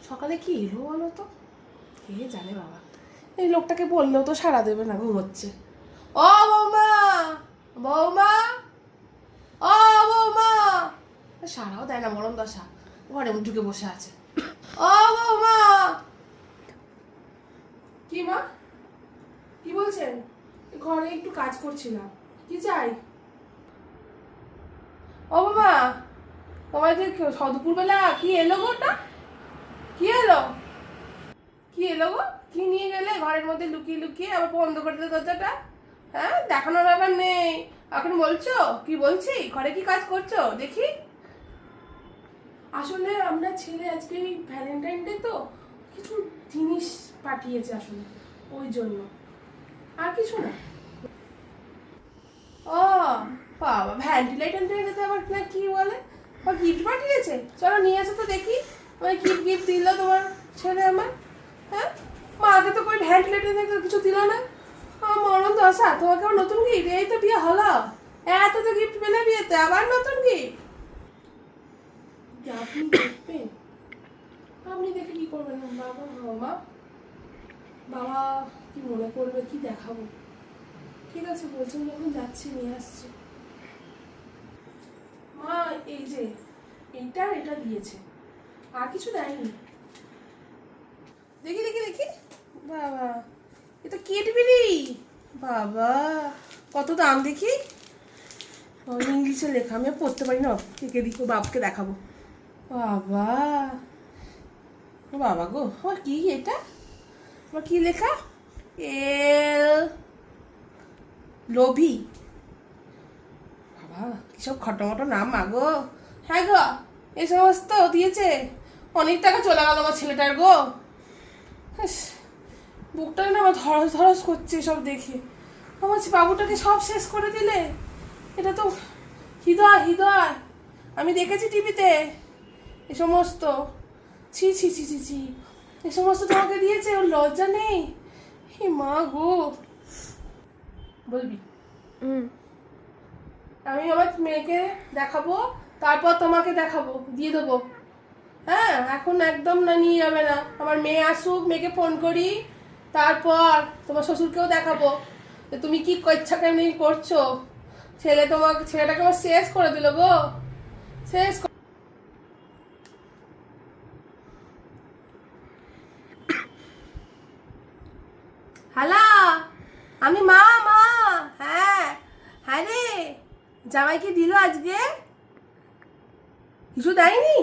সকালে কি এলো বলো তো, কে জানে বাবা। এই লোকটাকে বললেও তো সাড়া দেবে না, ঘুমোচ্ছে। ও বৌমা, বৌমা, ও বৌমা, সাড়াও দেয় না, মরণ দশা, ঘরে ঢুকে বসে আছে। ও বৌমা। কি মা, কি বলছেন? ঘরে একটু কাজ করছিলাম, কি চাই? ও বাবা, তোমার যে দুপুরবেলা কি এলো গো? ওটা কি এলো? কি এলো গো? কি নিয়ে গেলে ঘরের মধ্যে লুকিয়ে লুকিয়ে? আবার বন্ধ করে দিলে দরজাটা। হ্যাঁ, দেখানোর ব্যাপার নেই। এখন বলছো কি? বলছি ঘরে কি কাজ করছো দেখি। আসলে আমরা ছেলে আজকে ভ্যালেন্টাইন ডে তো কিছু জিনিস পাঠিয়েছে আসলে, ওই জন্য, আর কিছু না। ও বাবা, ভ্যান্টিলেশন ডেতে আবার না কি বলে, বা গিফট পাঠিয়েছে? চলো নিয়ে আসো তো দেখি। ওই গিফট গিফট দিল তোমার ছেলে আমার? হ্যাঁ, মাকে তো কই ভ্যান্টিলেশন থেকে কিছু দিল না। মরণ দশা, তোমাকে আবার নতুন গিফট? এই তো বিয়ে হলো, এত তো গিফট পেলে বিয়েতে আবার নতুন গিফট? আপনি দেখবেন? আপনি দেখে কি করবেন বাবা? মা, বাবা কি মনে করবে, কি দেখাবো? ঠিক আছে বলছেন যখন, যাচ্ছি নিয়ে আসছি। মা এই যে এইটা, এটা দিয়েছে, আর কিছু দেয়নি। দেখি দেখি দেখি, বাবা এটা কেটবিরি, বাবা কত দাম দেখি। ইংলিশে লেখা, আমি পড়তে পারি না, কে দিই, ও বাপকে দেখাবো। বাবা, ও বাবা গো, আমার কি এটা, আমার কি লেখা? এল লোভি, বাবা কিসব খটোমটো নাম মাগো। হ্যাঁ গো, এই সমস্ত দিয়েছে, অনেক টাকা চলে গেল আমার ছেলেটার গো। বুকটা না আমার ধরস ধরস করছে সব দেখে। আমার বাবুটাকে সব শেষ করে দিলে। এটা তো হৃদয়, হৃদয়, আমি দেখেছি টিভিতে এ সমস্ত। ছি ছি ছি ছি ছি, এ সমস্ত তোমাকে দিয়েছে, ওর লজ্জা নেই? হে মা গো। বলবি? আমি আমার মেয়েকে দেখাবো, তারপর তোমাকে দেখাবো, দিয়ে দেবো। হ্যাঁ, এখন একদম না, নিয়ে যাবে না। আমার মেয়ে আসুক, মেয়েকে ফোন করি, তারপর তোমার শ্বশুরকেও দেখাবো যে তুমি কি ইচ্ছা কেমনি করছো। ছেলেটাকে আমার শেষ করে দিল গো, শেষ। হ্যালো, আমি মা, মা। হ্যাঁ, হ্যাঁ রে, জামাই কি দিল আজকে? কিছু দেয়নি?